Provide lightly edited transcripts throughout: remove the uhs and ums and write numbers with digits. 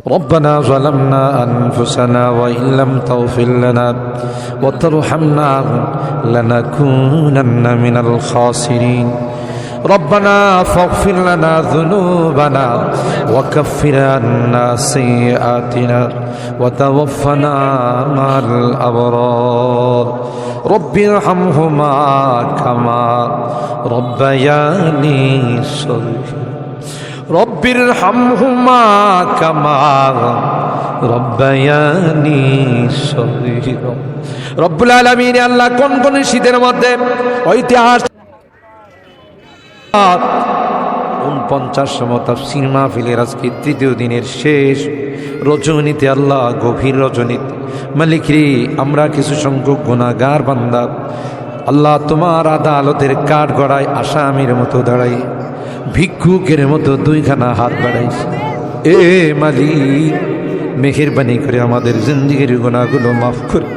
ربنا ظلمنا أنفسنا وإن لم تغفر لنا وترحمنا لنكونن من الخاسرين ربنا فاغفر لنا ذنوبنا وكفر عنا سيئاتنا وتوفنا مع الأبرار رب ارحمهما كما ربياني صغيرا رب ارحمهما كما ربياني صغيرا رب العالمين আল্লাহ কোন কোন শীতের মধ্যে ঐতিহাসিক 49তম তাফসীর মাহফিলের আজকে তৃতীয় দিনের শেষ রজনীতে আল্লাহ গভীর রজনীতে মালিক রে আমরা কিছু সংখ্যক গুনাহগার বান্দা আল্লাহ তোমার আদালতের কাঠ গড়ায় আসামির মতো দাঁড়াই ভিক্ষুকের মতো দুইখানা হাত বাড়াইছে এ মালিক মেহেরবানি করে আমাদের জিন্দেগির গুনাহগুলো মাফ করে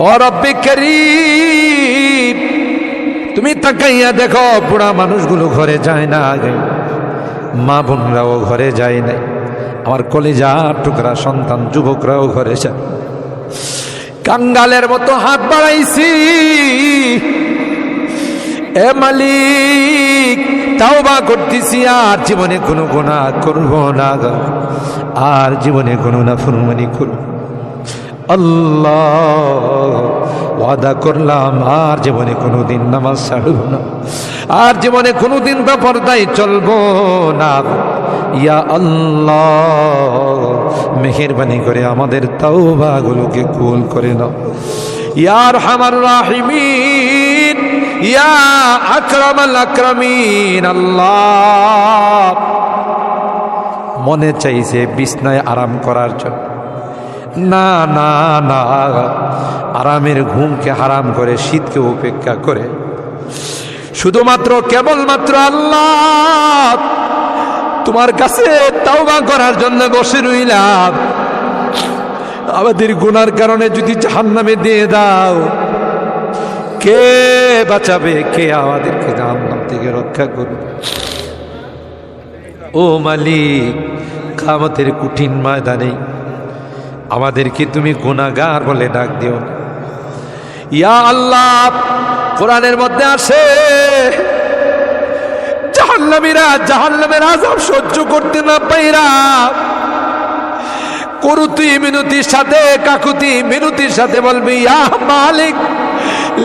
ও রব্বে করিম তুমি তাকাইয়া দেখো বুড়া মানুষগুলো ঘরে যায় না আগে মা বোনরাও ঘরে যায় না আমার কলিজার টুকরা সন্তান যুবকরাও ঘরে যায় কাঙ্গালের মতো হাত বাড়াইছি এ মালিক তাওবা করতেছি আর জীবনে কোনো গুনাহ করব না আর জীবনে কোনো নাফরমানি করব আল্লাহ ওয়াদা করলাম আর জীবনে কোনোদিন নামাজ ছাড়ব না আর জীবনে কোনোদিন বেপরদায় চলবো না ইয়া আল্লাহ মেহেরবানি করে আমাদের তাওবাগুলোকে কবুল করে নাও ইয়া আরহামার রাহিমিন ইয়া আকরামাল আকরামিন আল্লাহ মনে চাইছে বিছনায় আরাম করার জন্য না না না আরামের ঘুমকে হারাম করে শীতকে উপেক্ষা করে শুধুমাত্র কেবলমাত্র আল্লাহ তোমার কাছে তাওবা করার জন্য বসে রইলাম আমাদের গুনার কারণে যদি জাহান্নামে দিয়ে দাও কে বাঁচাবে কে আমাদেরকে জাহান্নাম থেকে রক্ষা করবে ও মালিক কিয়ামতের কঠিন ময়দানে আমাদেরকে তুমি গুনাহগার বলে ডাক দিও না ইয়া আল্লাহ কোরআনের মধ্যে আসে জাহান্নামীরা জাহান্নামের আযাব সহ্য করতে না পাইরা করুতি মিনতির সাথে কাকুতি মিনতির সাথে বলবি ইয়া মালিক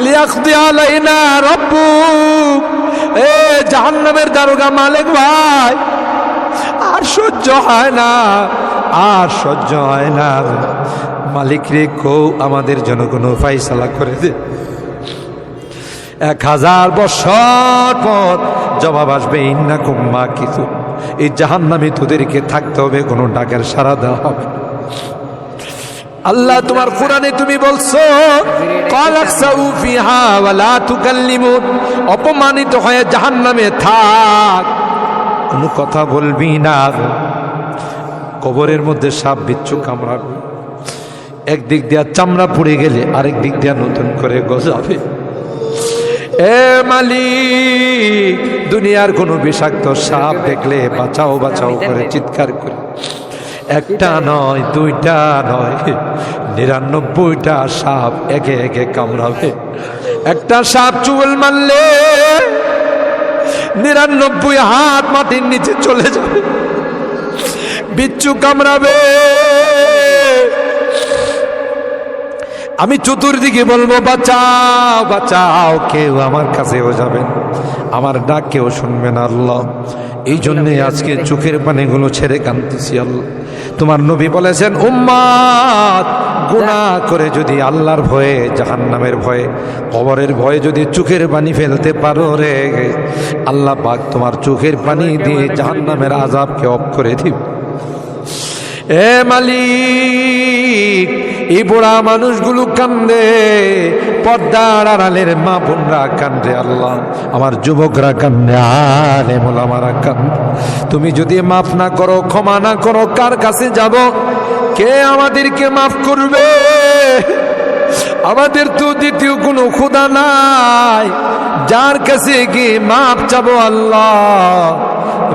লিয়াকদি আলাইনা রাব্বুক এ জাহান্নামের দারোগা মালিক ভাই আর সহ্য হয় না আর সহ্য হয় না মালিক রে কো আমাদের জন্য কোনো ফায়সালা করে দে 1000 বছর পর জবাব আসবে ইন্নাকুম মাকিসু এই জাহান্নামে তোদেরকে থাকতে হবে কোনো ডাকের সাড়া দেওয়া হবে আল্লাহ তোমার কোরআনে তুমি বলছো কালাকসাউ ফিহা ওয়ালা তুকাল্লিমুন অপমানিত হয়ে জাহান্নামে থাক কোনো কথা বলবি না কবরের মধ্যে সাপ বিচ্ছু কামড়াবে একদিক দিয়া চামড়া পুড়ে গেলে আরেক দিক দিয়া নতুন করে গজাবে এ মালিক দুনিয়ার কোনো বিষাক্ত সাপ দেখলে বাঁচাও বাঁচাও করে চিৎকার করে একটা নয় দুইটা নয় 99টা সাপ একে একে কামড়াবে একটা সাপ চুল মারলে 99 হাত মাটির নিচে চলে যাবে বিচ্ছু কামড়াবে আমি চতুর্দিকে বলবো বাঁচাও বাঁচাও কেউ আমার কাছেও যাবে আমার ডাক কেউ শুনবে না আল্লাহ এই জন্যে আজকে চোখের পানিগুলো ছেড়ে কাঁদতেছি আল্লাহ তোমার নবী বলেছেন উম্মাত গুনাহ করে যদি আল্লাহর ভয়ে জাহান্নামের ভয়ে কবরের ভয়ে যদি চোখের পানি ফেলতে পারো রে আল্লাহ পাক তোমার চোখের পানি দিয়ে জাহান্নামের আযাবকে অফ করে দিবে এ মালিক এই বুড়া মানুষগুলো কান্দে পর্দার আড়ালের মা বোনরা কান্দে আল্লাহ আমার যুবকরা কান্দে আলেম ওলামারা কান্দে তুমি যদি মাফ না করো ক্ষমা না করো কার কাছে যাব কে আমাদেরকে মাফ করবে আমাদের তো দ্বিতীয় কোনো খোদা নাই যার কাছে গিয়ে মাফ চাবো আল্লাহ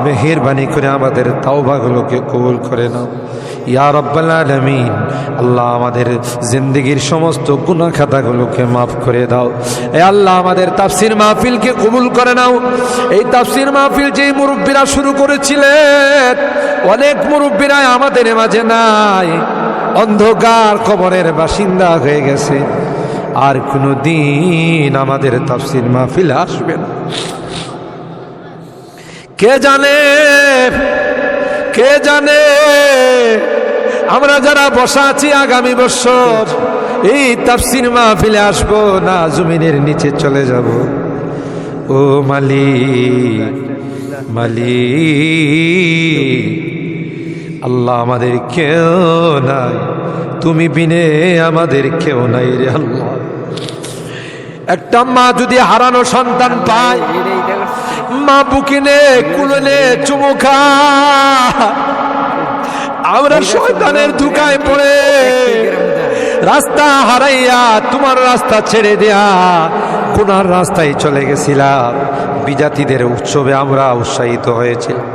মেহেরবানি করে আমাদের তাওবাগুলোকে কবুল করে নাও ইয়া রাব্বাল আলামিন। আল্লাহ আমাদের জিন্দেগির সমস্ত গুনাহ খাতাগুলোকে মাফ করে দাও। এ আল্লাহ আমাদের তাফসীর মাহফিলকে কবুল করে নাও। এই তাফসীর মাহফিল যে মুরব্বীরা শুরু করেছিলেন, অনেক মুরব্বীরা আমাদের মাঝে নাই, অন্ধকার কবরের বাসিন্দা হয়ে গেছে, আর কোনো দিন আমাদের তাফসীর মাহফিল আসবে না। কে জানে, কে জানে আমরা যারা বসা আছি আগামী বছর এই তাফসীর মাহফিলে আসবো না জমিনের নিচে চলে যাব। ও মালিক, মালিক আল্লাহ আমাদের কেউ নাই, তুমি বিনে আমাদের কেউ নাই রে আল্লাহ। একটা মা যদি হারানো সন্তান পায়, মা বুকিনে কুলনে চুমুখা, আমরা শয়তানের ধোঁকায় পড়ে রাস্তা হারাইয়া তোমার রাস্তা ছেড়ে দেয়া গুনার রাস্তায় চলে গেছিলাম। বিজাতিদের উৎসবে আমরা উৎসাহিত হয়েছিলাম।